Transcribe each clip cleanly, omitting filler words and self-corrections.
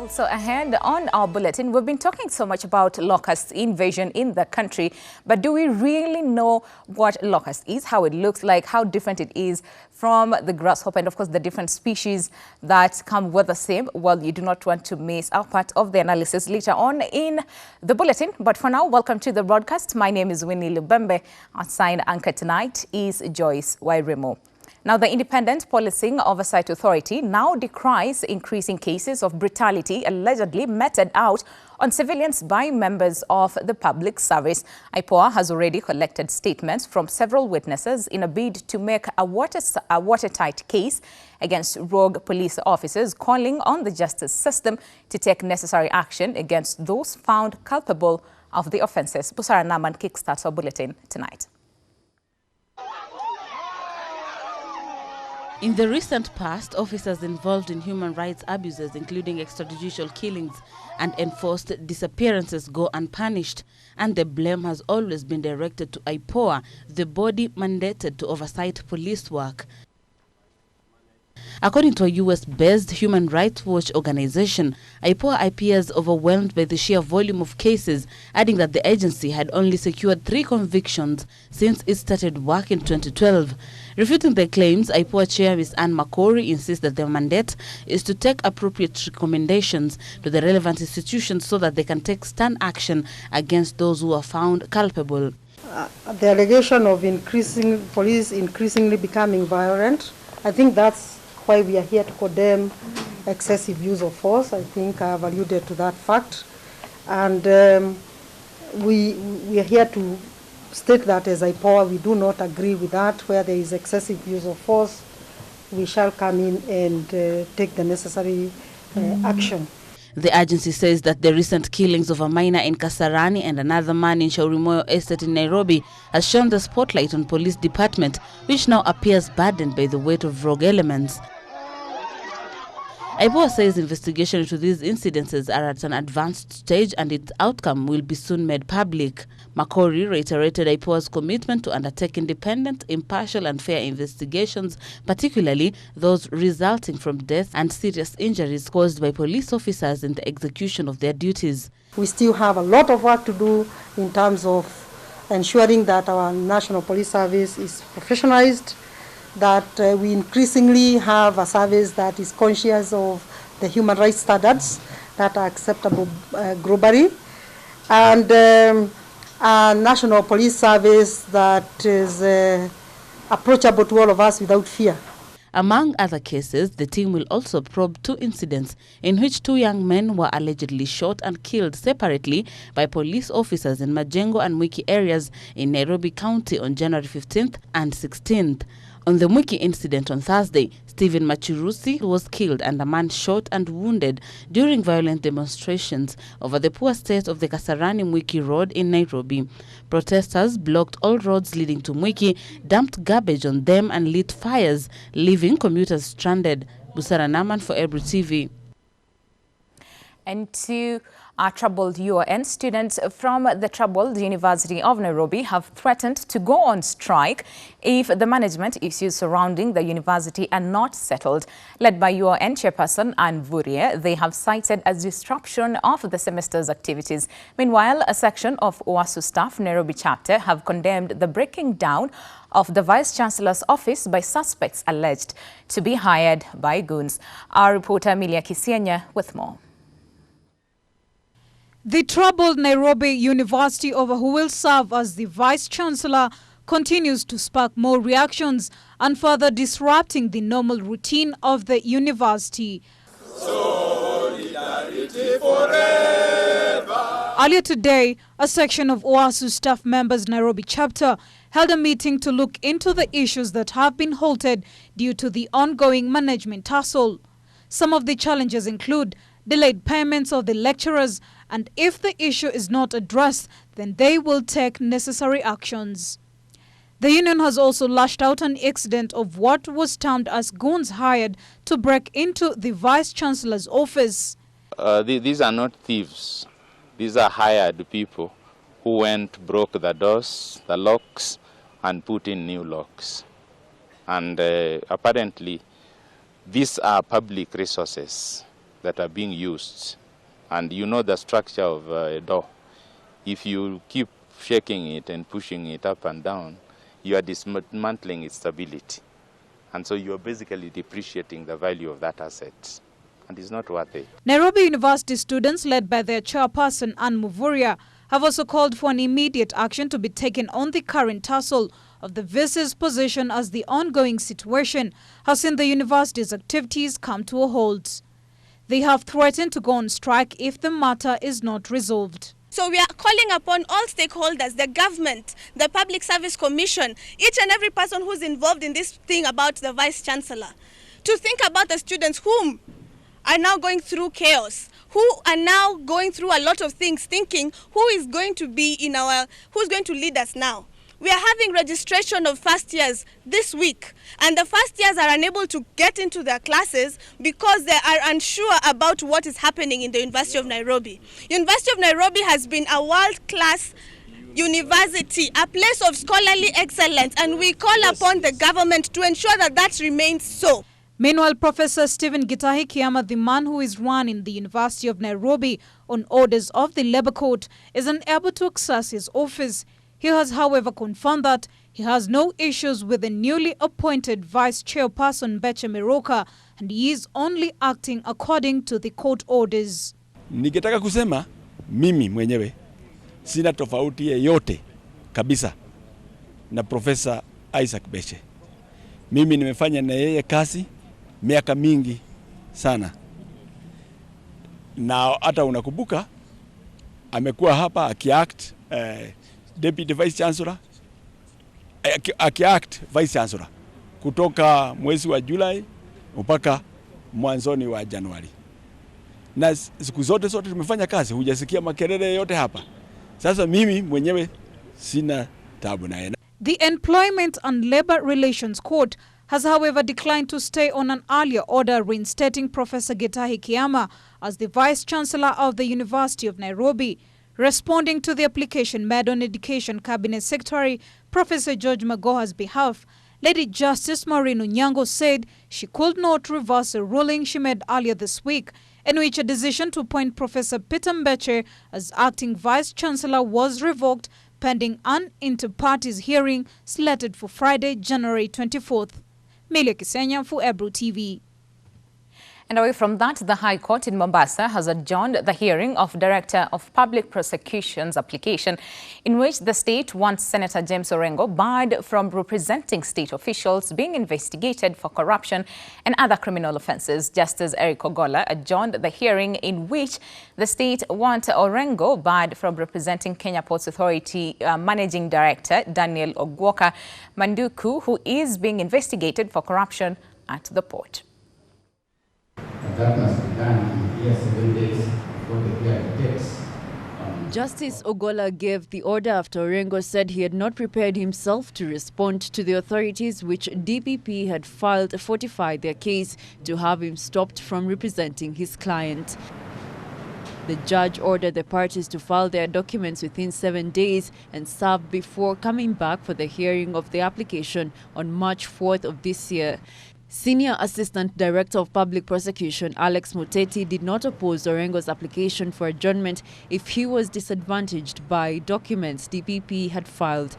So ahead on our bulletin, we've been talking so much about locust invasion in the country, but do we really know what locust is, how it looks like, how different it is from the grasshopper, and of course the different species that come with the same? Well, you do not want to miss our part of the analysis later on in the bulletin. But for now, welcome to the broadcast. My name is Winnie Lubembe. Our sign anchor tonight is Joyce Wairemo. Now, the Independent Policing Oversight Authority now decries increasing cases of brutality allegedly meted out on civilians by members of the public service. IPOA has already collected statements from several witnesses in a bid to make a watertight case against rogue police officers, calling on the justice system to take necessary action against those found culpable of the offences. Busara Naman kickstarts our bulletin tonight. In the recent past, officers involved in human rights abuses, including extrajudicial killings and enforced disappearances, go unpunished, and the blame has always been directed to IPOA, the body mandated to oversight police work. According to a US-based Human Rights Watch organization, IPOA appears overwhelmed by the sheer volume of cases, adding that the agency had only secured 3 convictions since it started work in 2012. Refuting the claims, IPOA Chair Ms. Anne Makori insists that their mandate is to take appropriate recommendations to the relevant institutions so that they can take stern action against those who are found culpable. The allegation of police increasingly becoming violent, I think that's why we are here to condemn excessive use of force. I think I have alluded to that fact. And we are here to state that as IPOA, we do not agree with that. Where there is excessive use of force, we shall come in and take the necessary action. The agency says that the recent killings of a minor in Kasarani and another man in Shaurimoyo Estate in Nairobi has shone the spotlight on police department, which now appears burdened by the weight of rogue elements. IPOA says investigation into these incidences are at an advanced stage and its outcome will be soon made public. Makori reiterated IPOA's commitment to undertake independent, impartial and fair investigations, particularly those resulting from deaths and serious injuries caused by police officers in the execution of their duties. We still have a lot of work to do in terms of ensuring that our National Police Service is professionalized, that we increasingly have a service that is conscious of the human rights standards that are acceptable globally, and a National Police Service that is approachable to all of us without fear. Among other cases, the team will also probe 2 incidents in which 2 young men were allegedly shot and killed separately by police officers in Majengo and Mwiki areas in Nairobi County on January 15th and 16th. On the Mwiki incident on Thursday, Stephen Machirusi was killed and a man shot and wounded during violent demonstrations over the poor state of the Kasarani-Mwiki road in Nairobi. Protesters blocked all roads leading to Mwiki, dumped garbage on them and lit fires, leaving commuters stranded. Busara Naman for Ebru TV. And to our troubled UON, students from the troubled University of Nairobi have threatened to go on strike if the management issues surrounding the university are not settled. Led by UON chairperson Anne Vurie, they have cited as disruption of the semester's activities. Meanwhile, a section of OASU staff Nairobi chapter have condemned the breaking down of the Vice-Chancellor's office by suspects alleged to be hired by goons. Our reporter Amelia Kisienya with more. The troubled Nairobi University over who will serve as the Vice-Chancellor continues to spark more reactions and further disrupting the normal routine of the university. Solidarity forever. Earlier today, a section of OASU staff members Nairobi chapter held a meeting to look into the issues that have been halted due to the ongoing management tussle. Some of the challenges include delayed payments of the lecturers, and if the issue is not addressed, then they will take necessary actions. The union has also lashed out an incident of what was termed as goons hired to break into the Vice-Chancellor's office. These are not thieves. These are hired people who broke the doors, the locks, and put in new locks. And apparently, these are public resources. that are being used. And you know the structure of a door. If you keep shaking it and pushing it up and down, you are dismantling its stability. And so you are basically depreciating the value of that asset. And it's not worth it. Nairobi University students, led by their chairperson, Anne Muvuria, have also called for an immediate action to be taken on the current tussle of the VC's position, as the ongoing situation has seen the university's activities come to a halt. They have threatened to go on strike if the matter is not resolved. So we are calling upon all stakeholders, the government, the Public Service Commission, each and every person who's involved in this thing about the Vice-Chancellor, to think about the students whom are now going through chaos, who are now going through a lot of things, thinking who is going to be who's going to lead us now. We are having registration of first years this week, and the first years are unable to get into their classes because they are unsure about what is happening in the University of Nairobi. University of Nairobi has been a world-class university, a place of scholarly excellence, and we call upon the government to ensure that that remains so. Meanwhile, Professor Stephen Gitahi Kiama, the man who is running the University of Nairobi on orders of the Labour Court, is unable to access his office. He has, however, confirmed that he has no issues with the newly appointed Vice Chairperson Beche Miroka, and he is only acting according to the court orders. Ningetaka kusema mimi mwenyewe sina tofauti yoyote kabisa na Professor Isaac Beche. Mimi nimefanya na yeye kazi miaka mingi sana. Na hata unakumbuka amekuwa hapa akiact Deputy Vice Chancellor, akiact Vice Chancellor kutoka mwezi wa Julai mpaka mwanzoni wa Januari. Na siku zote tumefanya kazi, hujasikia makelele yote hapa. Sasa mimi mwenyewe sina tabu na yeye. The Employment and Labour Relations Court has, however, declined to stay on an earlier order reinstating Professor Gitahi Kiama as the Vice-Chancellor of the University of Nairobi. Responding to the application made on Education Cabinet Secretary Professor George Magoha's behalf, Lady Justice Maureen Onyango said she could not reverse a ruling she made earlier this week, in which a decision to appoint Professor Peter Mbeche as acting Vice-Chancellor was revoked, pending an inter-parties hearing slated for Friday, January 24th. Melia Kisenya for Ebru TV. And away from that, the High Court in Mombasa has adjourned the hearing of Director of Public Prosecution's application, in which the state wants Senator James Orengo barred from representing state officials being investigated for corruption and other criminal offences. Justice Eric Ogolla adjourned the hearing in which the state wants Orengo barred from representing Kenya Ports Authority Managing Director Daniel Ogwoka Manduku, who is being investigated for corruption at the port. That must be done in 7 days before the hearing takes. Justice Ogolla gave the order after Orengo said he had not prepared himself to respond to the authorities which DPP had filed to fortify their case to have him stopped from representing his client. The judge ordered the parties to file their documents within 7 days and serve before coming back for the hearing of the application on March 4th of this year. Senior Assistant Director of Public Prosecution Alex Muteti did not oppose Orengo's application for adjournment if he was disadvantaged by documents DPP had filed.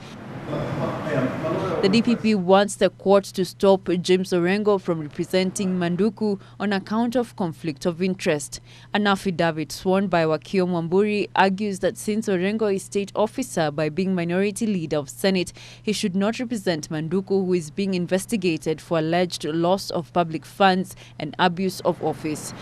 The DPP wants the court to stop James Orengo from representing Manduku on account of conflict of interest. An affidavit sworn by Wakio Mwamburi argues that since Orengo is state officer by being minority leader of Senate, he should not represent Manduku, who is being investigated for alleged loss of public funds and abuse of office.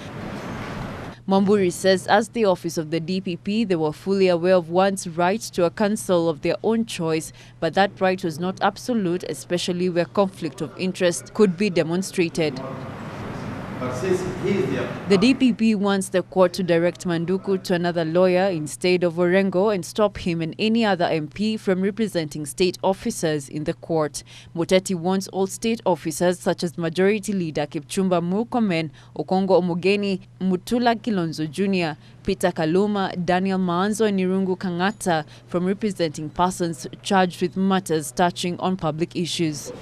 Mwamburi says as the office of the DPP, they were fully aware of one's right to a counsel of their own choice, but that right was not absolute, especially where conflict of interest could be demonstrated. The DPP wants the court to direct Manduku to another lawyer instead of Orengo and stop him and any other MP from representing state officers in the court. Muteti wants all state officers such as Majority Leader Kipchumba Murkomen, Okongo Omogeni, Mutula Kilonzo Jr., Peter Kaluma, Daniel Maanzo and Irungu Kangata from representing persons charged with matters touching on public issues.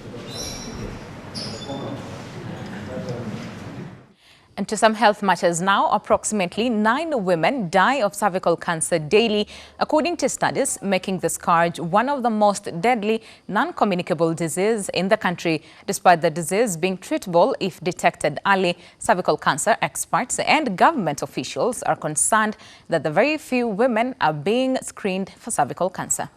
And to some health matters now, approximately 9 women die of cervical cancer daily, according to studies, making the scourge one of the most deadly non-communicable diseases in the country. Despite the disease being treatable if detected early, cervical cancer experts and government officials are concerned that the very few women are being screened for cervical cancer.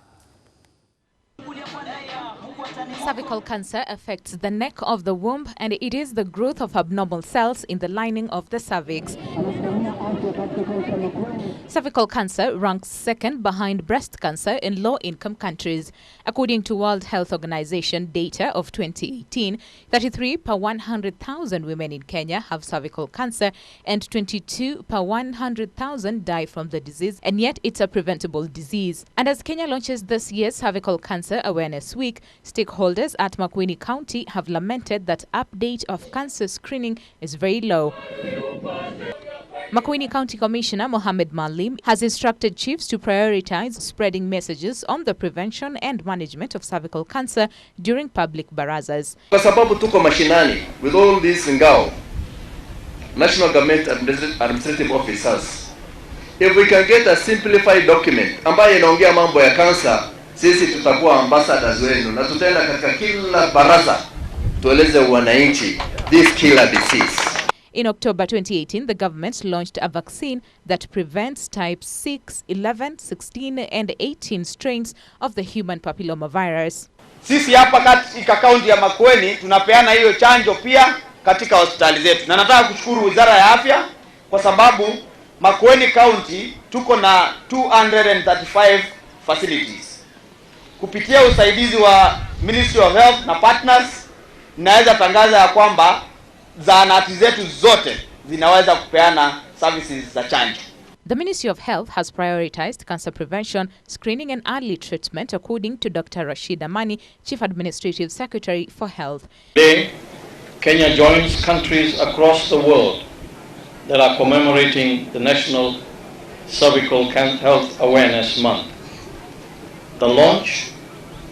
Cervical cancer affects the neck of the womb, and it is the growth of abnormal cells in the lining of the cervix. Cervical cancer ranks second behind breast cancer in low-income countries. According to World Health Organization data of 2018, 33 per 100,000 women in Kenya have cervical cancer, and 22 per 100,000 die from the disease, and yet it's a preventable disease. And as Kenya launches this year's Cervical Cancer Awareness Week, stakeholders at Winnie County have lamented that update of cancer screening is very low. Winnie County Commissioner Mohamed Malim has instructed chiefs to prioritize spreading messages on the prevention and management of cervical cancer during public barazas. Kwa sababu tuko mashinani with all these ngao, national government administrative officers, if we can get a simplified document ambayo inaongea mambo ya cancer, sisi tutakuwa ambassadors wenu na tutaenda katika kila baraza tueleze wananchi this killer disease. In October 2018, the government launched a vaccine that prevents type 6, 11, 16 and 18 strains of the human papillomavirus. Sisi hapa katika kaunti ya Makueni tunapeana hiyo chanjo pia katika hospitali zetu. Na nataka kushukuru Wizara ya Afya kwa sababu Makueni County tuko na 235 facilities. Kupitia usaidizi wa Ministry of Health na partners, naweza tangaza ya kwamba zahanati zetu zote zinaweza kupeana services za chanjo. The Ministry of Health has prioritized cancer prevention, screening and early treatment, according to Dr. Rashid Amani, Chief Administrative Secretary for Health. Today, Kenya joins countries across the world that are commemorating the National Cervical Health Awareness Month. The launch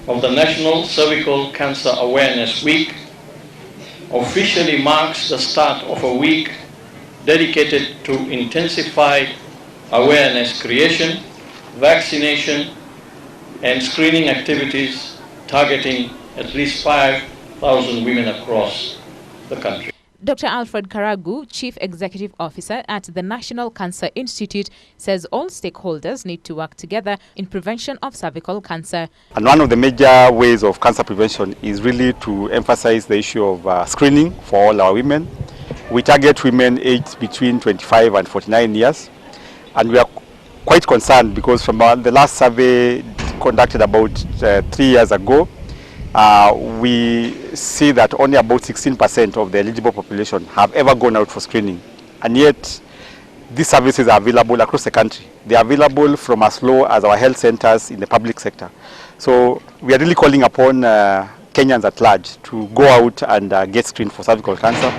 of the National Cervical Cancer Awareness Week officially marks the start of a week dedicated to intensified awareness creation, vaccination, and screening activities targeting at least 5,000 women across the country. Dr. Alfred Karagu, Chief Executive Officer at the National Cancer Institute, says all stakeholders need to work together in prevention of cervical cancer. And one of the major ways of cancer prevention is really to emphasize the issue of screening for all our women. We target women aged between 25 and 49 years. And we are quite concerned because from the last survey conducted about 3 years ago, we see that only about 16% of the eligible population have ever gone out for screening. And yet, these services are available across the country. They are available from as low as our health centers in the public sector. So we are really calling upon Kenyans at large to go out and get screened for cervical cancer,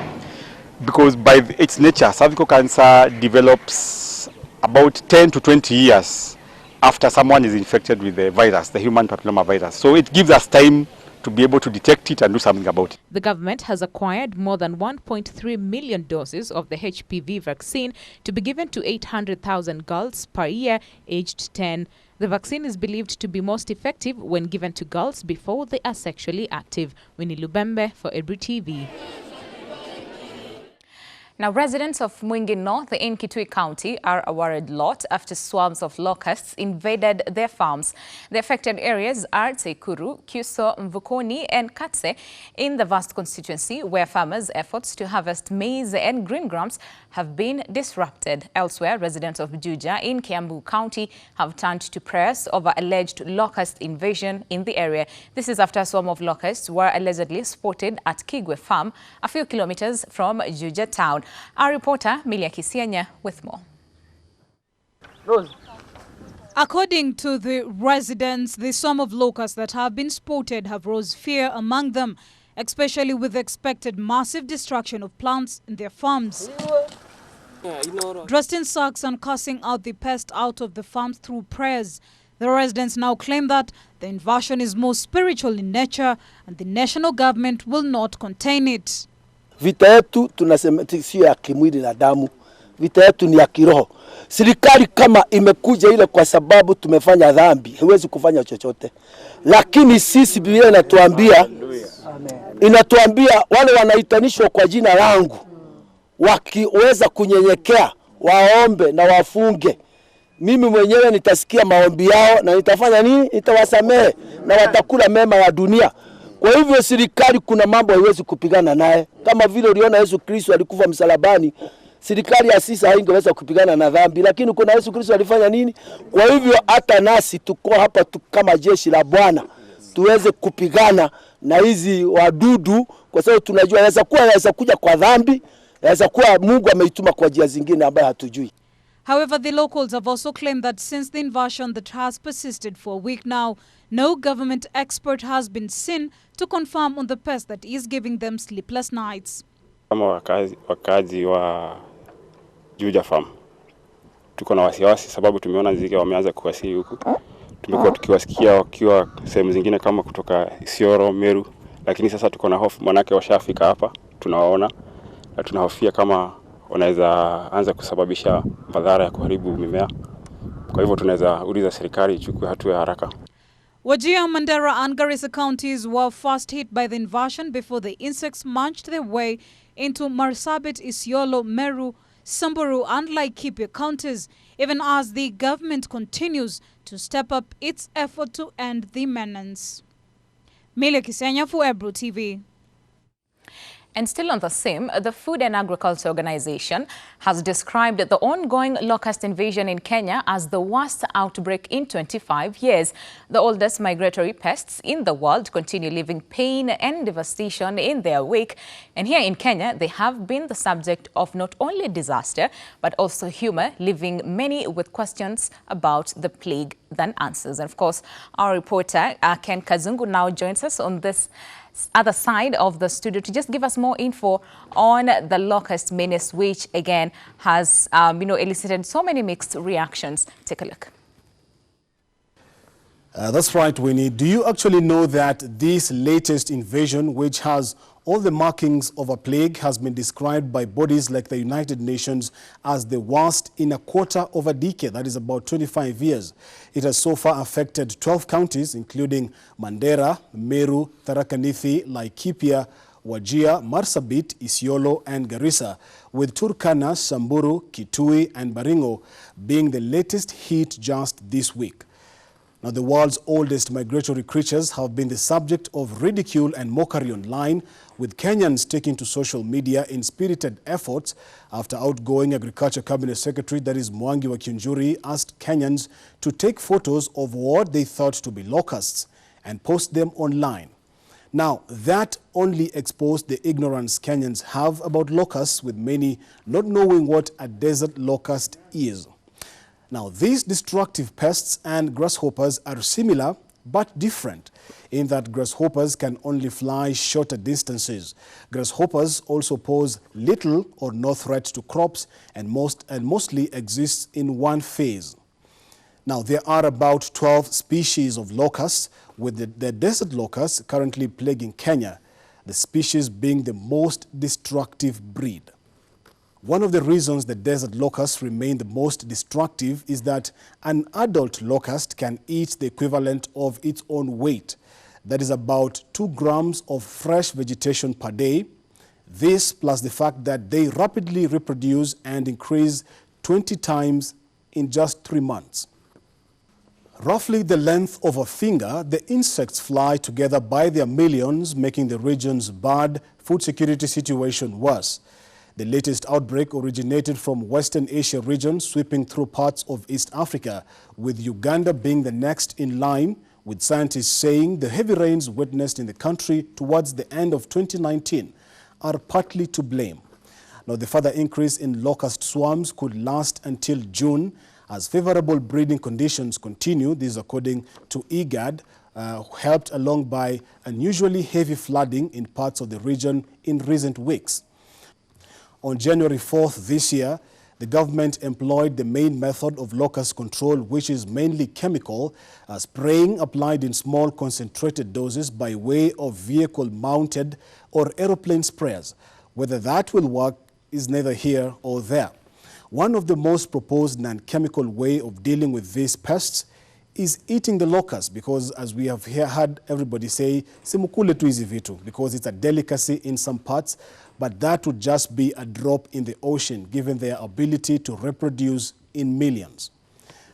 because by its nature, cervical cancer develops about 10 to 20 years after someone is infected with the virus, the human papillomavirus. So it gives us time to be able to detect it and do something about it. The government has acquired more than 1.3 million doses of the HPV vaccine to be given to 800,000 girls per year aged 10. The vaccine is believed to be most effective when given to girls before they are sexually active. Winnie Lubembe for Ebru TV. Now, residents of Mwingi North in Kitui County are a worried lot after swarms of locusts invaded their farms. The affected areas are Tseikuru, Kyuso, Mvukoni and Katse in the vast constituency where farmers' efforts to harvest maize and green grams have been disrupted. Elsewhere, residents of Juja in Kiambu County have turned to prayers over alleged locust invasion in the area. This is after a swarm of locusts were allegedly spotted at Kigwe Farm, a few kilometers from Juja town. Our reporter, Milia Kisianya, with more. According to the residents, the swarm of locusts that have been spotted have raised fear among them, especially with the expected massive destruction of plants in their farms. Dressed in sacks and casting out the pest out of the farms through prayers, the residents now claim that the invasion is more spiritual in nature and the national government will not contain it. Vita yetu tunasema sio ya kimwili na damu, vita yetu ni ya kiroho. Serikali kama imekuja ile kwa sababu tumefanya dhambi, haiwezi kufanya chochote. Lakini sisi Biblia inatuambia wale wanaitanishwa kwa jina langu wakiweza kunyenyekea, waombe na wafunge, mimi mwenyewe nitasikia maombi yao na nitafanya nini? Nitawasamehe na watakula mema ya dunia. Kwa hivyo serikali kuna mambo haiwezi kupigana naye. Kama vile uliona Yesu Kristo alikufa msalabani, serikali ya sisi haingeweza kupigana na dhambi, lakini kuna Yesu Kristo alifanya nini? Kwa hivyo hata nasi tuko hapa kama jeshi la Bwana tuweze kupigana na hizi wadudu, kwa sababu tunajua yaweza kuja kwa dhambi, yaweza kuwa Mungu ameituma kwa njia zingine ambayo hatujui. However, the locals have also claimed that since the invasion that has persisted for a week now, no government expert has been seen to confirm on the pest that is giving them sleepless nights. Kama wakazi wa Juja Farm, tuko na wasiwasi sababu tumeona nzige wameanza kuwasili huku. Tumekuwa tukiwasikia wakiwa sehemu zingine kama kutoka Isiolo, Meru, lakini sasa tuko na hofu manake washafika hapa, tunawaona na tunahofia kama wanaweza anza kusababisha madhara ya kuharibu mimea. Kwa hivyo tunaweza uliza serikali ichukue hatua haraka. Wajir, Mandera and Garissa counties were first hit by the invasion before the insects munched their way into Marsabit, Isiolo, Meru, Samburu and Laikipia counties, even as the government continues to step up its effort to end the menace. Mele Kisenya for Ebru TV. And still on the same, the Food and Agriculture Organization has described the ongoing locust invasion in Kenya as the worst outbreak in 25 years. The oldest migratory pests in the world continue leaving pain and devastation in their wake. And here in Kenya, they have been the subject of not only disaster, but also humor, leaving many with questions about the plague than answers. And of course, our reporter, Ken Kazungu, now joins us on this other side of the studio to just give us more info on the locust menace, which again has elicited so many mixed reactions. Take a look. That's right, Winnie. Do you actually know that this latest invasion, which has all the markings of a plague, has been described by bodies like the United Nations as the worst in a quarter of a decade, that is about 25 years. It has so far affected 12 counties, including Mandera, Meru, Tharaka Nithi, Laikipia, Wajir, Marsabit, Isiolo and Garissa, with Turkana, Samburu, Kitui and Baringo being the latest hit just this week. Now, the world's oldest migratory creatures have been the subject of ridicule and mockery online, with Kenyans taking to social media in spirited efforts after outgoing Agriculture Cabinet Secretary, that is Mwangi wa Kiunjuri, asked Kenyans to take photos of what they thought to be locusts and post them online. Now, that only exposed the ignorance Kenyans have about locusts, with many not knowing what a desert locust is. Now, these destructive pests and grasshoppers are similar but different in that grasshoppers can only fly shorter distances. Grasshoppers also pose little or no threat to crops and mostly exist in one phase. Now, there are about 12 species of locusts, with the desert locust currently plaguing Kenya, the species being the most destructive breed. One of the reasons the desert locusts remain the most destructive is that an adult locust can eat the equivalent of its own weight. That is about 2 grams of fresh vegetation per day. This, plus the fact that they rapidly reproduce and increase 20 times in just 3 months. Roughly the length of a finger, the insects fly together by their millions, making the region's bad food security situation worse. The latest outbreak originated from Western Asia region, sweeping through parts of East Africa, with Uganda being the next in line, with scientists saying the heavy rains witnessed in the country towards the end of 2019 are partly to blame. Now, the further increase in locust swarms could last until June as favorable breeding conditions continue. This, according to IGAD, helped along by unusually heavy flooding in parts of the region in recent weeks. On January 4th this year, the government employed the main method of locust control, which is mainly chemical, spraying applied in small concentrated doses by way of vehicle-mounted or aeroplane sprayers. Whether that will work is neither here or there. One of the most proposed non-chemical way of dealing with these pests is eating the locusts, because as we have heard everybody say, simukule tu hizi vitu, because it's a delicacy in some parts, but that would just be a drop in the ocean given their ability to reproduce in millions.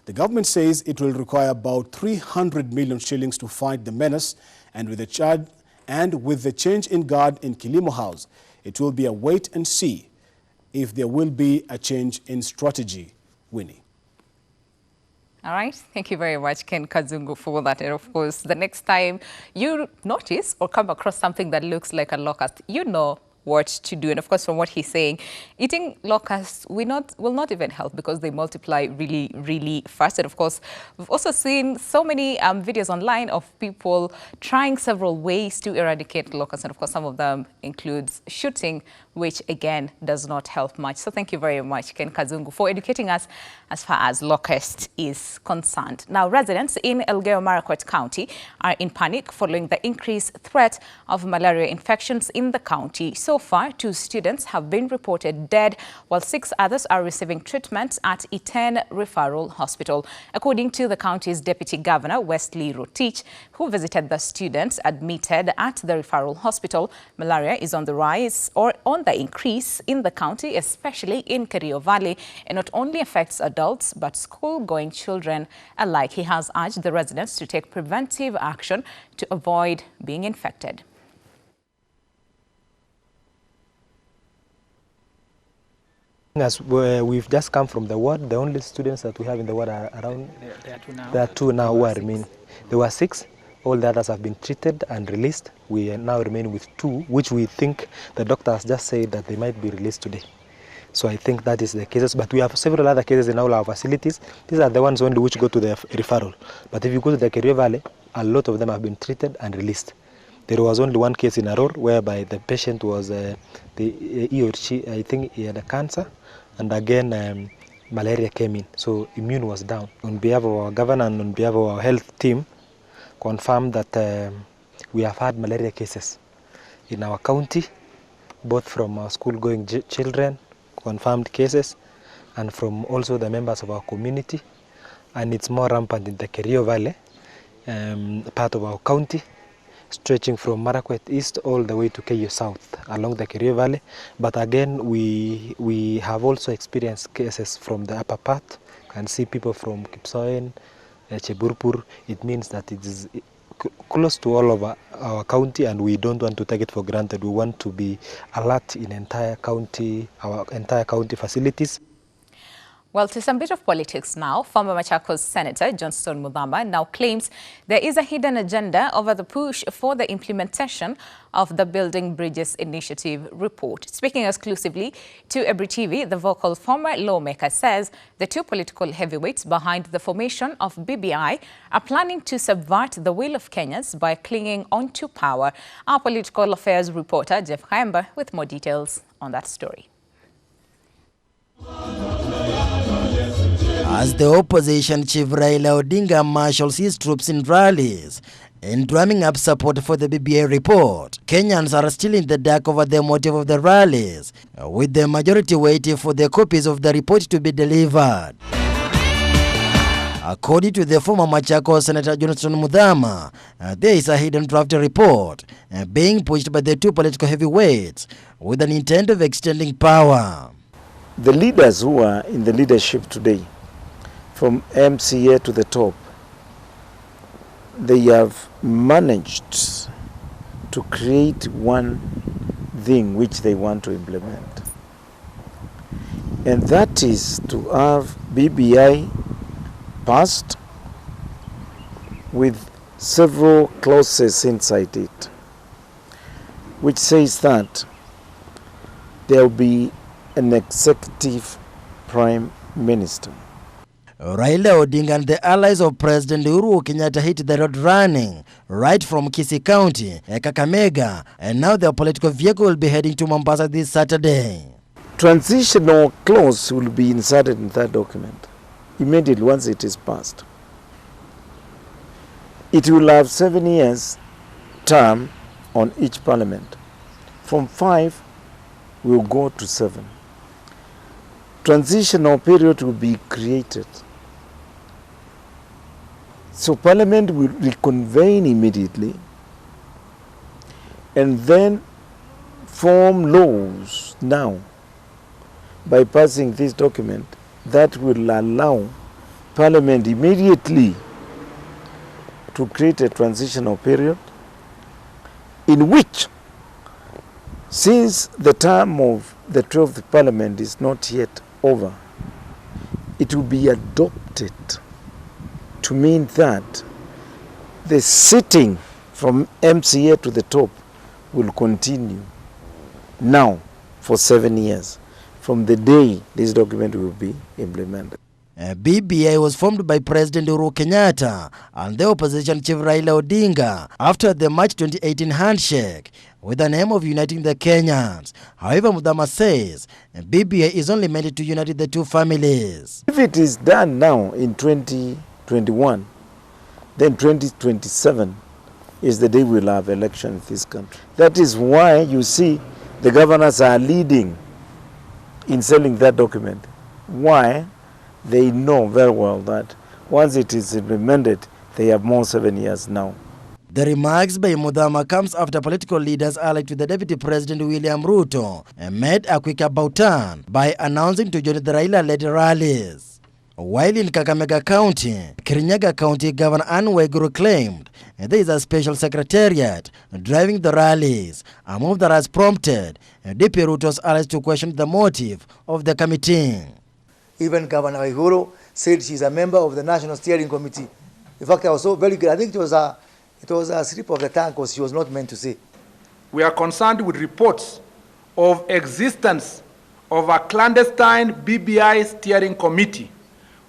The government says it will require about 300 million shillings to fight the menace, and with the change in guard in Kilimo House, it will be a wait and see if there will be a change in strategy. Winnie. All right. Thank you very much, Ken Kazungu, for that. And of course, the next time you notice or come across something that looks like a locust, you know what to do. And of course, from what he's saying, eating locusts will not even help, because they multiply really, really fast. And of course, we've also seen so many videos online of people trying several ways to eradicate locusts. And of course, some of them includes shooting, which again does not help much. So thank you very much, Ken Kazungu, for educating us as far as locust is concerned. Now, residents in Elgeyo-Marakwet County are in panic following the increased threat of malaria infections in the county. So far, 2 students have been reported dead, while 6 others are receiving treatment at Iten Referral Hospital. According to the county's Deputy Governor, Wesley Rotich, who visited the students admitted at the referral hospital, malaria is on the rise or on the increase in the county, especially in Kerio Valley. It not only affects adults, but school-going children alike. He has urged the residents to take preventive action to avoid being infected. As we've just come from the ward, the only students that we have in the ward are around, there are two now who are remaining. There were 6, all the others have been treated and released. We now remain with 2, which we think the doctor has just said that they might be released today. So I think that is the cases, but we have several other cases in all our facilities. These are the ones only which go to the referral. But if you go to the Kerio Valley, a lot of them have been treated and released. There was only one case in Aror whereby the patient was, he or she, I think he had a cancer, and again malaria came in, so immune was down. On behalf of our governor and on behalf of our health team, confirmed that we have had malaria cases in our county, both from our school-going children, confirmed cases, and from also the members of our community. And it's more rampant in the Kerio Valley, part of our county, stretching from Marakwet East all the way to Keio South along the Kerio Valley. But again, we have also experienced cases from the upper part. You can see people from Kipsoen, Cheburpur. It means that it is close to all of our county, and we don't want to take it for granted. We want to be alert in entire county, our entire county facilities. Well, to some bit of politics now, former Machakos Senator Johnston Muthama now claims there is a hidden agenda over the push for the implementation of the Building Bridges Initiative report. Speaking exclusively to Ebri TV, the vocal former lawmaker says the 2 political heavyweights behind the formation of BBI are planning to subvert the will of Kenyans by clinging on to power. Our political affairs reporter, Jeff Khaemba, with more details on that story. As the opposition chief Raila Odinga marshals his troops in rallies and drumming up support for the BBI report, Kenyans are still in the dark over the motive of the rallies, with the majority waiting for the copies of the report to be delivered. According to the former Machakos Senator Johnston Muthama, there is a hidden draft report being pushed by the 2 political heavyweights with an intent of extending power. The leaders who are in the leadership today, from MCA to the top, they have managed to create one thing which they want to implement. And that is to have BBI passed with several clauses inside it, which says that there will be an executive prime minister. Raila Odinga and the allies of President Uhuru Kenyatta hit the road running right from Kisii County, Kakamega, and now their political vehicle will be heading to Mombasa this Saturday. Transitional clause will be inserted in that document immediately once it is passed. It will have 7 years term on each parliament, from 5 will go to 7. Transitional period will be created. So Parliament will reconvene immediately and then form laws now by passing this document that will allow Parliament immediately to create a transitional period in which, since the term of the 12th Parliament is not yet over, it will be adopted to mean that the sitting from MCA to the top will continue now for 7 years from the day this document will be implemented. BBI was formed by President Uhuru Kenyatta and the opposition chief Raila Odinga after the March 2018 handshake with the aim of uniting the Kenyans. However, Mudama says BBI is only meant to unite the two families. If it is done now in 2021, then 2027 is the day we'll have elections in this country. That is why you see the governors are leading in selling that document. Why? They know very well that once it is implemented, they have more 7 years now. The remarks by Mudama comes after political leaders allied to the Deputy President William Ruto made a quick about turn by announcing to join the Raila-led rallies. While in Kakamega County, Kirinyaga County Governor Anne Waiguru claimed there is a special secretariat driving the rallies, a move that has prompted DP Ruto's allies to question the motive of the committee. Even Governor Waiguru said she's a member of the National Steering Committee. In fact, I was so very good. I think it was a slip of the tongue because she was not meant to say. We are concerned with reports of existence of a clandestine BBI steering committee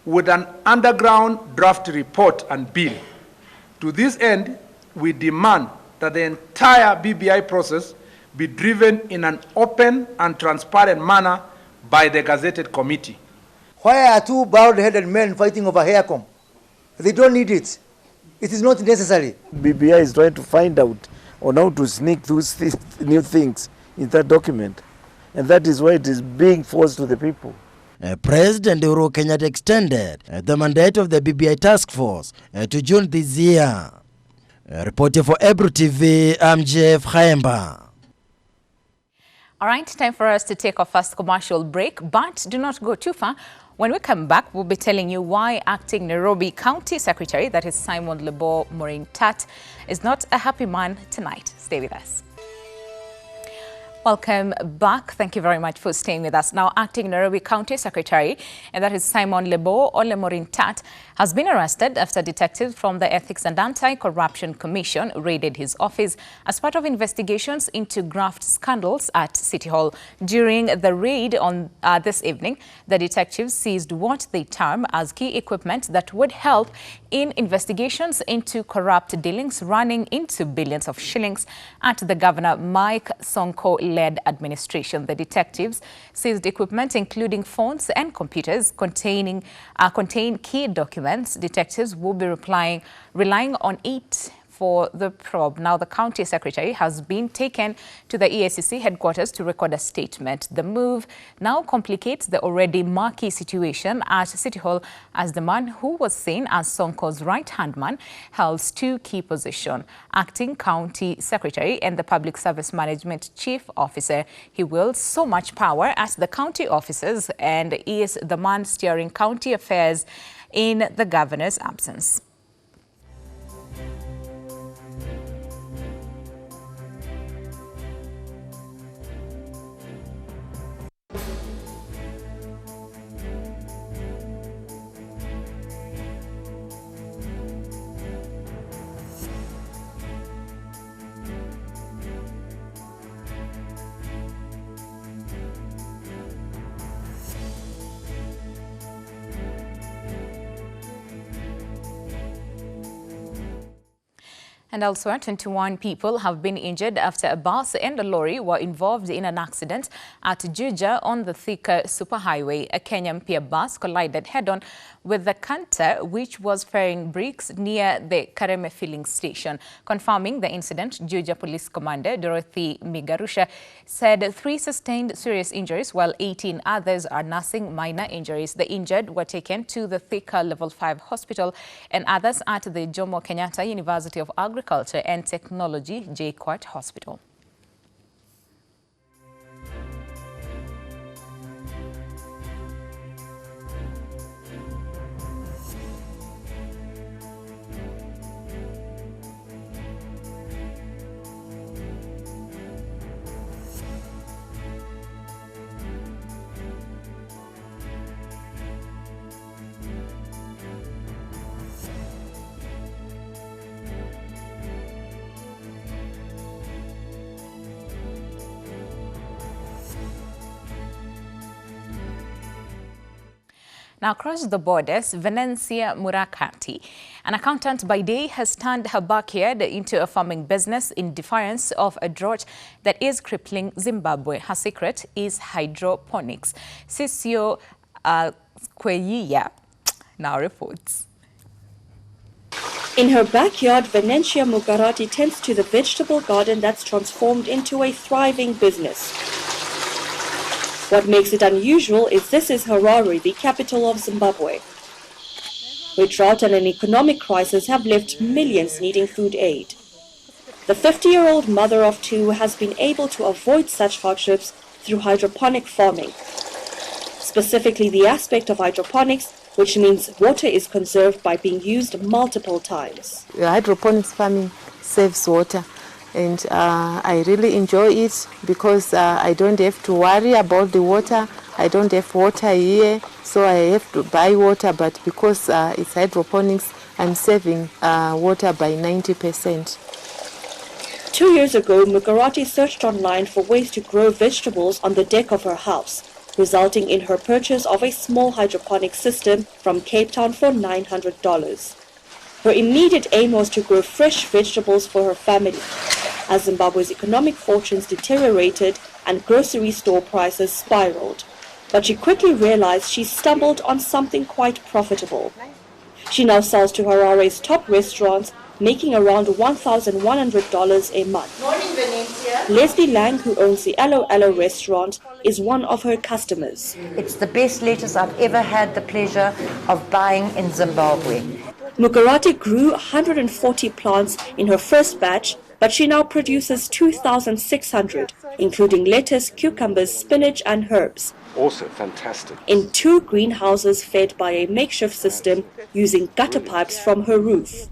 with an underground draft report and bill. To this end, we demand that the entire BBI process be driven in an open and transparent manner by the gazetted committee. Why are two bald-headed men fighting over hair comb? They don't need it. It is not necessary. BBI is trying to find out on how to sneak those new things in that document. And that is why it is being forced to the people. President Uhuru Kenyatta extended the mandate of the BBI task force to June this year. Reporting for Ebru TV, I'm Jeff Khaemba. All right, time for us to take our first commercial break, but do not go too far. When we come back, we'll be telling you why acting Nairobi County Secretary, that is Simon Lebo Morintat, is not a happy man tonight. Stay with us. Welcome back. Thank you very much for staying with us. Now, acting Nairobi County Secretary, and that is Simon Lebo Morintat, has been arrested after detectives from the Ethics and Anti-Corruption Commission raided his office as part of investigations into graft scandals at City Hall. During the raid on this evening, the detectives seized what they term as key equipment that would help in investigations into corrupt dealings running into billions of shillings at the Governor Mike Sonko-led administration. The detectives seized equipment including phones and computers contain key documents. Detectives will be relying on it for the probe. Now, the county secretary has been taken to the EACC headquarters to record a statement. The move now complicates the already murky situation at City Hall as the man who was seen as Sonko's right-hand man holds two key positions: acting county secretary and the public service management chief officer. He wields so much power at the county offices and is the man steering county affairs in the governor's absence. And elsewhere, 21 people have been injured after a bus and a lorry were involved in an accident at Juja on the Thika Superhighway. A Kenyan Pier bus collided head-on with the canter, which was ferrying bricks near the Kareme filling station. Confirming the incident, Juja Police Commander Dorothy Migarusha said 3 sustained serious injuries, while 18 others are nursing minor injuries. The injured were taken to the Thika Level 5 hospital and others at the Jomo Kenyatta University of Agriculture and Technology JKUAT Hospital. Now, across the borders, Venencia Murakati, an accountant by day, has turned her backyard into a farming business in defiance of a drought that is crippling Zimbabwe. Her secret is hydroponics. Sisio Kweyiya now reports. In her backyard, Venencia Mugarati tends to the vegetable garden that's transformed into a thriving business. What makes it unusual is this is Harare, the capital of Zimbabwe, where drought and an economic crisis have left millions needing food aid. The 50-year-old mother of 2 has been able to avoid such hardships through hydroponic farming. Specifically, the aspect of hydroponics, which means water is conserved by being used multiple times. Hydroponics farming saves water. And I really enjoy it because I don't have to worry about the water. I don't have water here, so I have to buy water. But because it's hydroponics, I'm saving water by 90%. 2 years ago, Mugarati searched online for ways to grow vegetables on the deck of her house, resulting in her purchase of a small hydroponic system from Cape Town for $900. Her immediate aim was to grow fresh vegetables for her family, as Zimbabwe's economic fortunes deteriorated and grocery store prices spiraled. But she quickly realized she stumbled on something quite profitable. She now sells to Harare's top restaurants, making around $1,100 a month. Morning, Venetia. Leslie Lang, who owns the Alo Alo restaurant, is one of her customers. It's the best lettuce I've ever had the pleasure of buying in Zimbabwe. Mugarati grew 140 plants in her first batch, but she now produces 2,600, including lettuce, cucumbers, spinach and herbs. Also fantastic. In 2 greenhouses fed by a makeshift system using gutter pipes from her roof.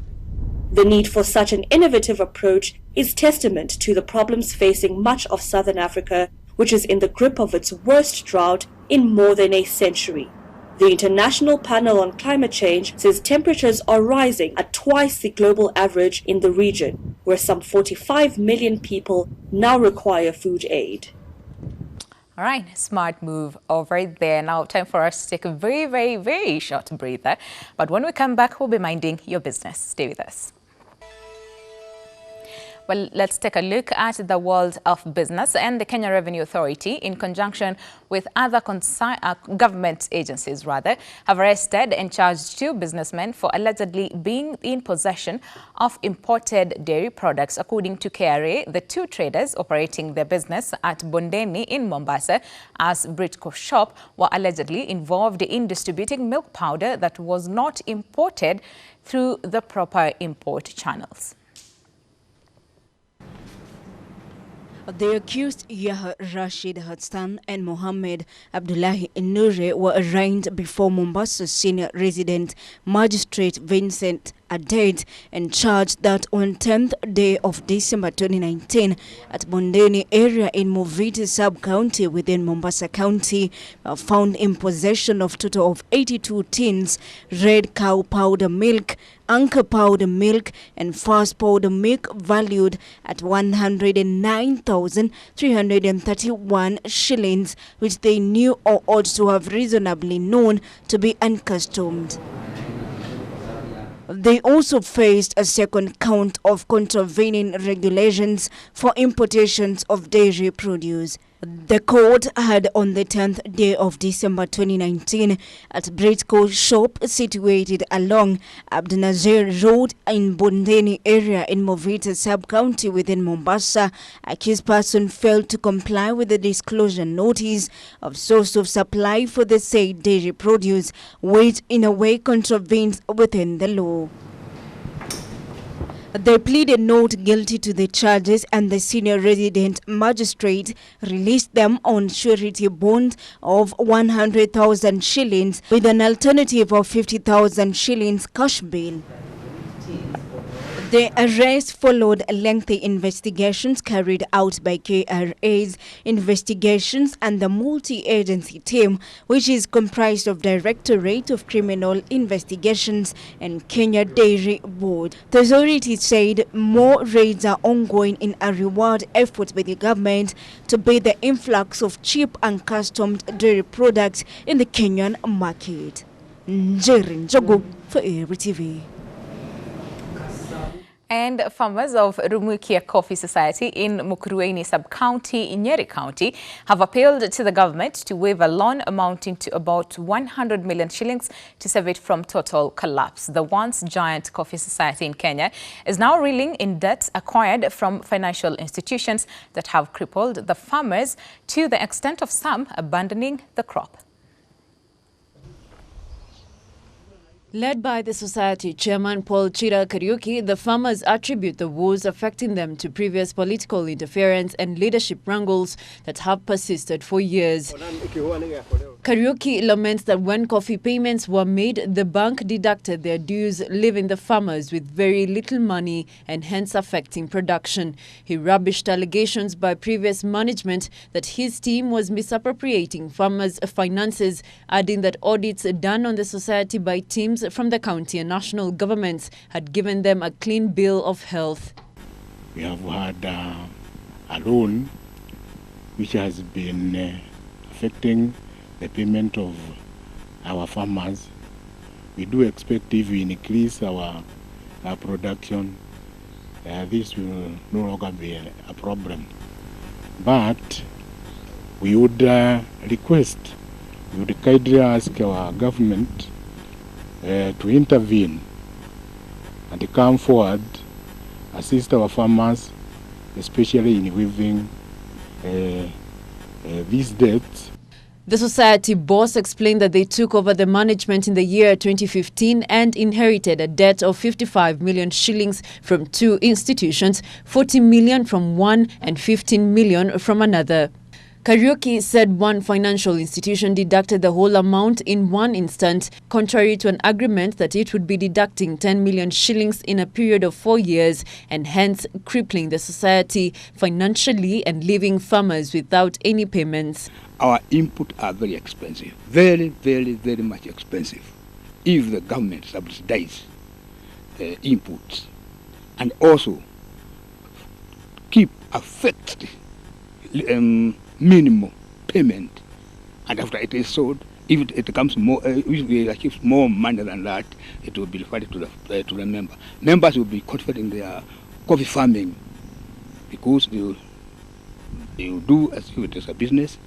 The need for such an innovative approach is testament to the problems facing much of southern Africa, which is in the grip of its worst drought in more than a century. The International Panel on Climate Change says temperatures are rising at twice the global average in the region, where some 45 million people now require food aid. All right, smart move over there. Now, time for us to take a very, very, very short breather. But when we come back, we'll be minding your business. Stay with us. Well, let's take a look at the world of business. And the Kenya Revenue Authority, in conjunction with other government agencies, have arrested and charged 2 businessmen for allegedly being in possession of imported dairy products. According to KRA, the 2 traders operating their business at Bondeni in Mombasa as Britco Shop were allegedly involved in distributing milk powder that was not imported through the proper import channels. The accused Yahya Rashid Hassan and Mohammed Abdullahi Nure were arraigned before Mombasa Senior Resident Magistrate Vincent Adet and charged that on 10th day of December 2019 at Bondeni area in Moviti sub-county within Mombasa County found in possession of total of 82 tins red cow powder milk, anchor powder milk and fast powder milk valued at 109,331 shillings, which they knew or ought to have reasonably known to be uncustomed. They also faced a second count of contravening regulations for importations of dairy produce. The court had on the 10th day of December 2019 at Britco shop situated along Abdunazir Road in Bondeni area in Movita sub-county within Mombasa. Accused person failed to comply with the disclosure notice of source of supply for the said dairy produce, which in a way contravenes within the law. They pleaded not guilty to the charges, and the senior resident magistrate released them on surety bond of 100,000 shillings with an alternative of 50,000 shillings cash bail. The arrest followed lengthy investigations carried out by KRA's investigations and the multi-agency team, which is comprised of Directorate of Criminal Investigations and Kenya Dairy Board. The authority said more raids are ongoing in a reward effort by the government to beat the influx of cheap and customed dairy products in the Kenyan market. Njeri Njogu for Eri TV. And farmers of Rumukia Coffee Society in Mukurweini Sub-County in Nyeri County have appealed to the government to waive a loan amounting to about 100 million shillings to save it from total collapse. The once giant coffee society in Kenya is now reeling in debts acquired from financial institutions that have crippled the farmers to the extent of some abandoning the crop. Led by the society chairman Paul Chira Kariuki, the farmers attribute the woes affecting them to previous political interference and leadership wrangles that have persisted for years. Kariuki laments that when coffee payments were made, the bank deducted their dues, leaving the farmers with very little money and hence affecting production. He rubbished allegations by previous management that his team was misappropriating farmers' finances, adding that audits done on the society by teams from the county and national governments had given them a clean bill of health. We have had a loan which has been affecting the payment of our farmers. We do expect if we increase our production, this will no longer be a problem. But we would request, we would kindly ask our government to intervene and to come forward, assist our farmers, especially in waiving these debts. The society boss explained that they took over the management in the year 2015 and inherited a debt of 55 million shillings from two institutions, 40 million from one and 15 million from another. Kariuki said one financial institution deducted the whole amount in one instant, contrary to an agreement that it would be deducting 10 million shillings in a period of 4 years and hence crippling the society financially and leaving farmers without any payments. Our inputs are very expensive, very, very, very much expensive. If the government subsidizes the inputs and also keep a fixed minimum payment, and after it is sold, if it becomes more, if we achieve more money than that, it will be refunded to the member. Members will be confident in their coffee farming because they will do as if it is a business.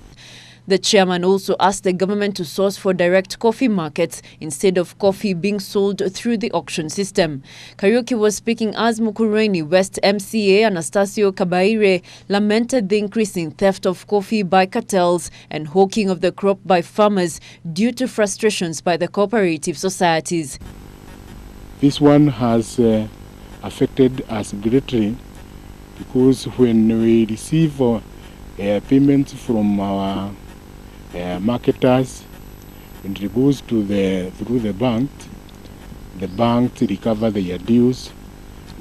The chairman also asked the government to source for direct coffee markets instead of coffee being sold through the auction system. Kariuki was speaking as Mukurweini West MCA Anastasio Kabaire lamented the increasing theft of coffee by cartels and hawking of the crop by farmers due to frustrations by the cooperative societies. This one has affected us greatly because when we receive payments from our marketers, when it goes to through the bank recover their dues.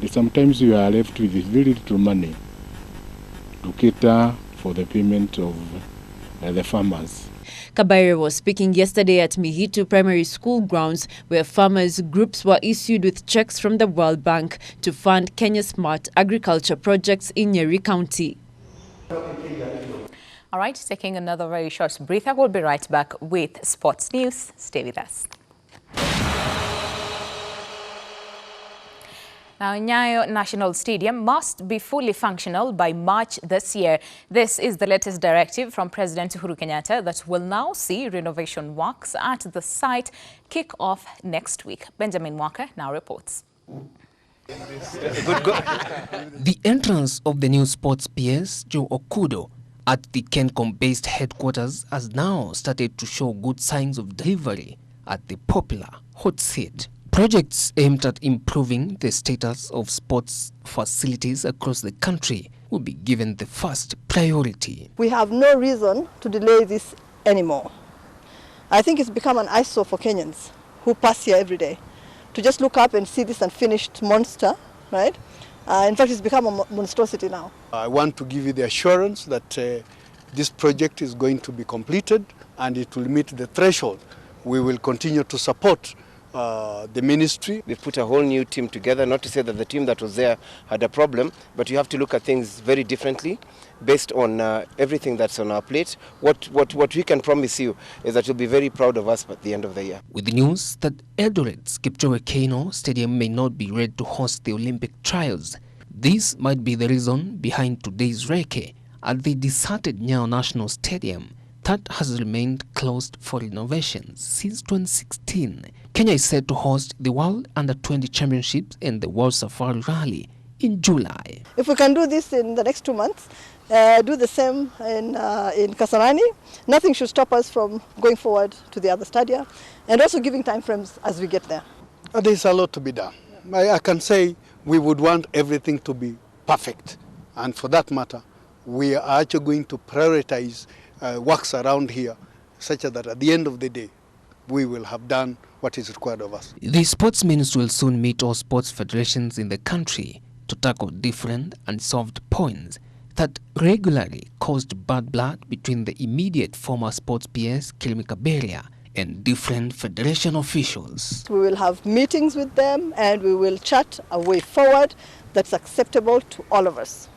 And sometimes we are left with very little money to cater for the payment of the farmers. Kabaire was speaking yesterday at Mihitu Primary School grounds, where farmers' groups were issued with checks from the World Bank to fund Kenya Smart Agriculture projects in Nyeri County. All right, taking another very short breather. We'll be right back with sports news. Stay with us. Now, Nyayo National Stadium must be fully functional by March this year. This is the latest directive from President Uhuru Kenyatta that will now see renovation works at the site kick off next week. Benjamin Walker now reports. The entrance of the new sports PS, Joe Okudo, at the Kencom-based headquarters has now started to show good signs of delivery at the popular hot seat. Projects aimed at improving the status of sports facilities across the country will be given the first priority. We have no reason to delay this anymore. I think it's become an eyesore for Kenyans who pass here every day to just look up and see this unfinished monster, right? In fact, it's become a monstrosity now. I want to give you the assurance that this project is going to be completed and it will meet the threshold. We will continue to support the ministry. We've put a whole new team together, not to say that the team that was there had a problem, but you have to look at things very differently based on everything that's on our plate. What we can promise you is that you'll be very proud of us at the end of the year. With the news that Eldoret's Kipchoge Keino Stadium may not be ready to host the Olympic trials, this might be the reason behind today's recce at the deserted Nyayo National Stadium that has remained closed for renovations since 2016. Kenya is set to host the World Under-20 Championships and the World Safari Rally in July. If we can do this in the next 2 months, do the same in Kasarani, nothing should stop us from going forward to the other stadia and also giving time frames as we get there. There's a lot to be done. I can say we would want everything to be perfect, and for that matter, we are actually going to prioritize works around here such that at the end of the day, we will have done what is required of us. The sports ministry will soon meet all sports federations in the country to tackle different unsolved points that regularly caused bad blood between the immediate former sports PS, Kilmi Kaberia, and different federation officials. We will have meetings with them and we will chart a way forward that's acceptable to all of us,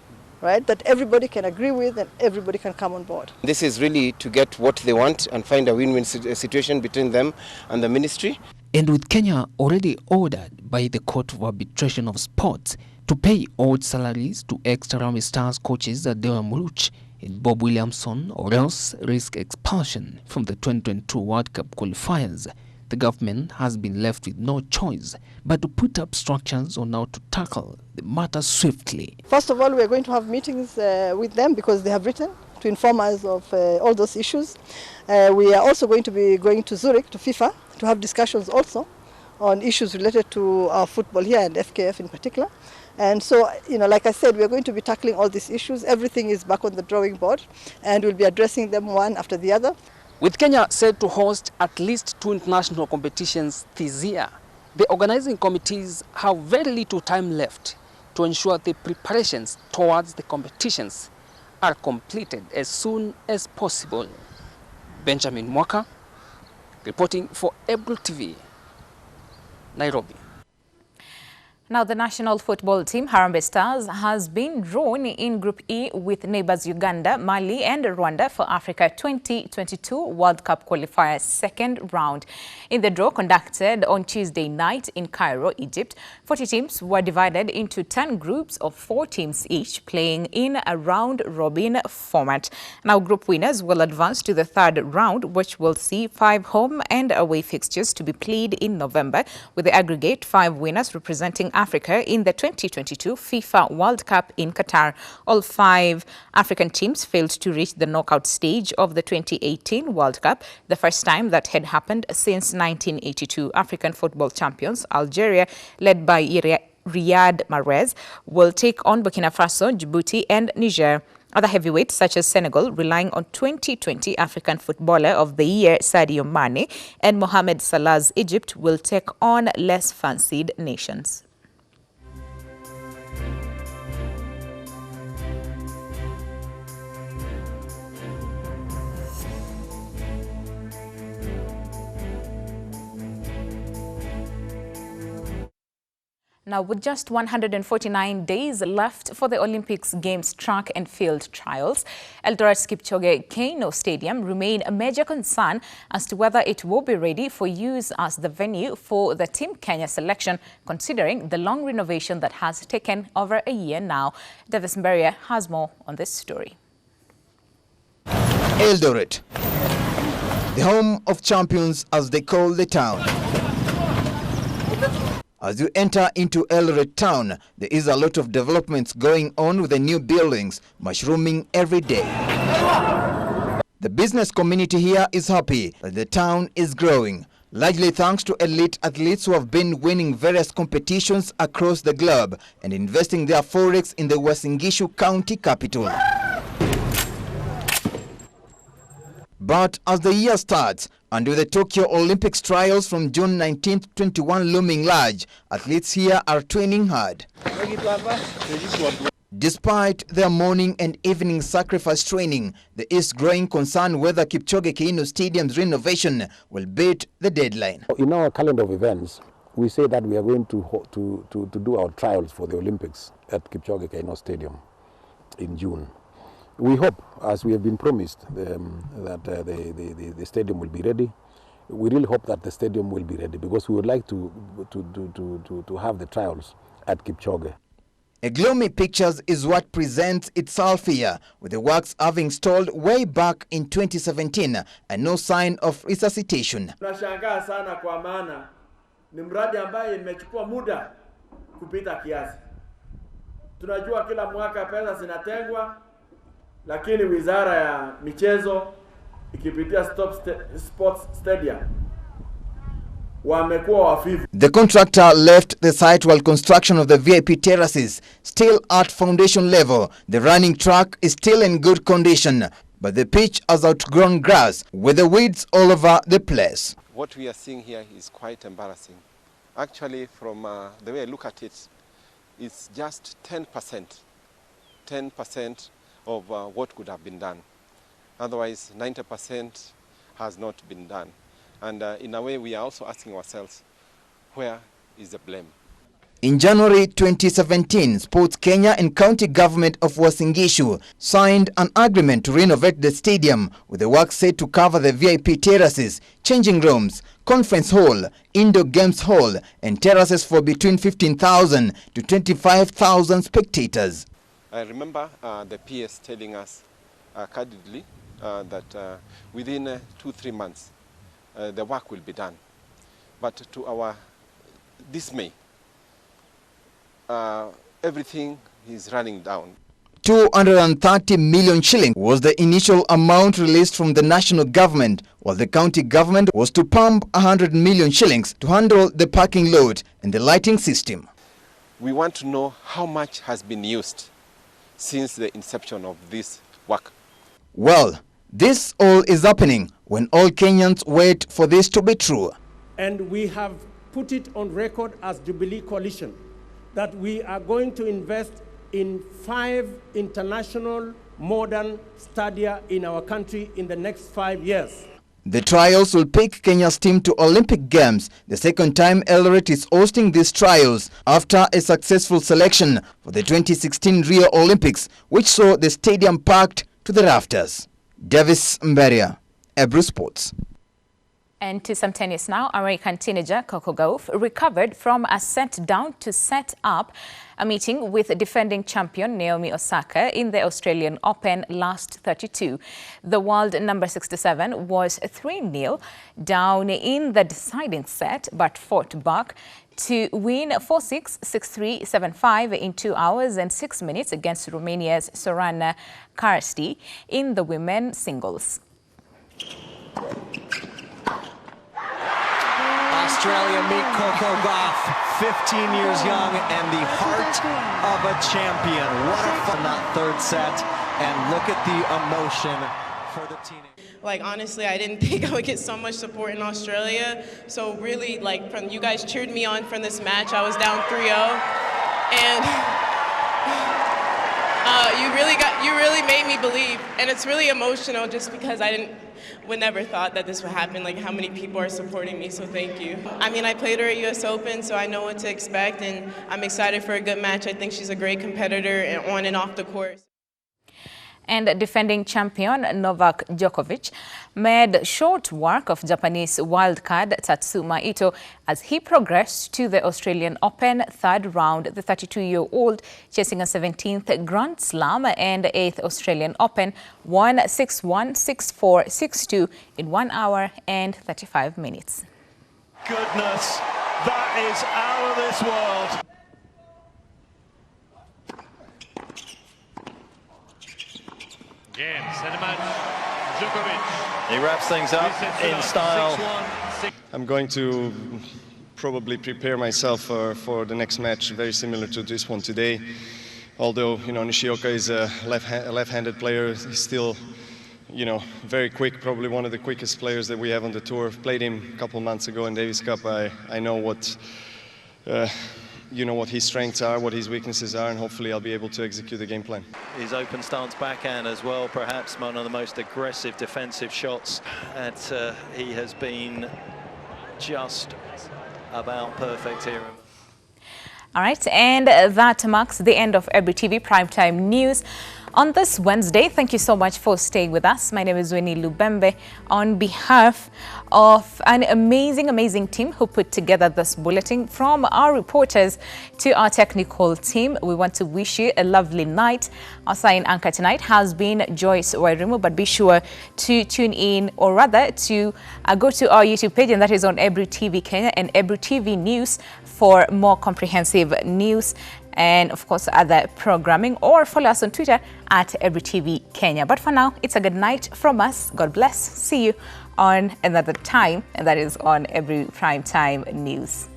right? That everybody can agree with and everybody can come on board. This is really to get what they want and find a win-win situation between them and the ministry. And with Kenya already ordered by the Court of Arbitration of Sports to pay old salaries to ex-Harambee Stars coaches Adela Muruch and Bob Williamson, or else risk expulsion from the 2022 World Cup qualifiers, the government has been left with no choice but to put up structures on how to tackle the matter swiftly. First of all, we are going to have meetings with them because they have written to inform us of all those issues. We are also going to be going to Zurich, to FIFA, to have discussions also on issues related to our football here and FKF in particular. And so, like I said, we are going to be tackling all these issues. Everything is back on the drawing board and we'll be addressing them one after the other. With Kenya set to host at least 2 international competitions this year, the organizing committees have very little time left to ensure the preparations towards the competitions are completed as soon as possible. Benjamin Mwaka, reporting for April TV, Nairobi. Now, the national football team, Harambee Stars, has been drawn in Group E with neighbors Uganda, Mali and Rwanda for Africa 2022 World Cup qualifiers second round. In the draw conducted on Tuesday night in Cairo, Egypt, 40 teams were divided into 10 groups of 4 teams each, playing in a round-robin format. Now, group winners will advance to the third round, which will see 5 home and away fixtures to be played in November, with the aggregate 5 winners representing Africa in the 2022 FIFA World Cup in Qatar. All 5 African teams failed to reach the knockout stage of the 2018 World Cup, the first time that had happened since 1982. African football champions Algeria, led by Riyad Mahrez, will take on Burkina Faso, Djibouti and Niger. Other heavyweights such as Senegal, relying on 2020 African Footballer of the Year Sadio Mane, and Mohamed Salah's Egypt will take on less fancied nations. Now Now, with just 149 days left for the Olympics Games track and field trials, Eldoret's Kipchoge Keino Stadium remain a major concern as to whether it will be ready for use as the venue for the Team Kenya selection, considering the long renovation that has taken over a year now. Davis Mberia has more on this story. Eldoret, the home of champions as they call the town. As you enter into Eldoret town, there is a lot of developments going on with the new buildings mushrooming every day. The business community here is happy that the town is growing, largely thanks to elite athletes who have been winning various competitions across the globe and investing their forex in the Uasin Gishu County capital. But as the year starts, and with the Tokyo Olympics trials from June 19th 21 looming large, athletes here are training hard. Despite their morning and evening sacrifice training, there is growing concern whether Kipchoge Keino Stadium's renovation will beat the deadline. In our calendar of events, we say that we are going to do our trials for the Olympics at Kipchoge Keino Stadium in June. We hope, as we have been promised, that the stadium will be ready. We really hope that the stadium will be ready because we would like to have the trials at Kipchoge. A gloomy picture is what presents itself here, with the works having stalled way back in 2017 and no sign of resuscitation. Tunashangaa sana kwa maana ni mradi ambaye imechukua muda kupita kiasi. Tunajua kila mwaka pesa zinatengwa, lakini wizara ya michezo ikipitia Sports Stadium wamekuwa wafifu. The contractor left the site while construction of the VIP terraces still at foundation level. The running track is still in good condition, but the pitch has outgrown grass with the weeds all over the place. What we are seeing here is quite embarrassing. Actually, from the way I look at it, it's just 10% of what could have been done. Otherwise, 90% has not been done. And in a way, we are also asking ourselves, where is the blame? In January 2017, Sports Kenya and County Government of Uasin Gishu signed an agreement to renovate the stadium, with the work set to cover the VIP terraces, changing rooms, conference hall, indoor games hall, and terraces for between 15,000 to 25,000 spectators. I remember the PS telling us candidly that within 2-3 months the work will be done. But to our dismay, everything is running down. 230 million shillings was the initial amount released from the national government, while the county government was to pump 100 million shillings to handle the parking lot and the lighting system. We want to know how much has been used since the inception of this work. Well, this all is happening when all Kenyans wait for this to be true. And we have put it on record as Jubilee Coalition that we are going to invest in 5 international modern stadia in our country in the next 5 years. The trials will pick Kenya's team to Olympic Games, the second time Eldoret is hosting these trials after a successful selection for the 2016 Rio Olympics, which saw the stadium packed to the rafters. Davis Mberia, Ebru Sports. And to some tennis now, American teenager Coco Gauff recovered from a set down to set up a meeting with defending champion Naomi Osaka in the Australian Open last 32. The world number 67 was 3-0 down in the deciding set, but fought back to win 4-6, 6-3, 7-5 in 2 hours and 6 minutes against Romania's Sorana Karsti in the women's singles. Australia meet Coco Gauff, 15 years young and the heart of a champion. What a fun that third set, and look at the emotion for the teenagers. Like, honestly, I didn't think I would get so much support in Australia. So really, like, from you guys cheered me on from this match. I was down 3-0, and you really made me believe. And it's really emotional just because I didn't would never thought that this would happen, like how many people are supporting me, so thank you. I mean, I played her at US Open, so I know what to expect, and I'm excited for a good match. I think she's a great competitor on and off the court. And defending champion Novak Djokovic made short work of Japanese wildcard Tatsuma Ito as he progressed to the Australian Open third round. The 32-year-old, chasing a 17th Grand Slam and 8th Australian Open, won 6-1, 6-4, 6-2 in 1 hour and 35 minutes. Goodness, that is out of this world. Again, Seneman Djokovic. He wraps things up in style. I'm going to probably prepare myself for the next match, very similar to this one today. Although, you know, Nishioka is a left-handed player, he's still, you know, very quick, probably one of the quickest players that we have on the tour. Played him a couple months ago in Davis Cup. I know what, you know, what his strengths are, what his weaknesses are, and hopefully I'll be able to execute the game plan. His open stance backhand as well, perhaps one of the most aggressive defensive shots, and he has been just about perfect here. All right, and that marks the end of Every TV Primetime News on this Wednesday. Thank you so much for staying with us. My name is Winnie Lubembe. On behalf of an amazing team who put together this bulletin, from our reporters to our technical team, we want to wish you a lovely night. Our sign anchor tonight has been Joyce Wairimu, but be sure to tune in, or rather to go to our YouTube page, and that is on Every TV Kenya and Every TV News for more comprehensive news and, of course, other programming, or follow us on Twitter at Every TV Kenya. But for now, it's a good night from us. God bless. See you on another time, and that is on Every Primetime News.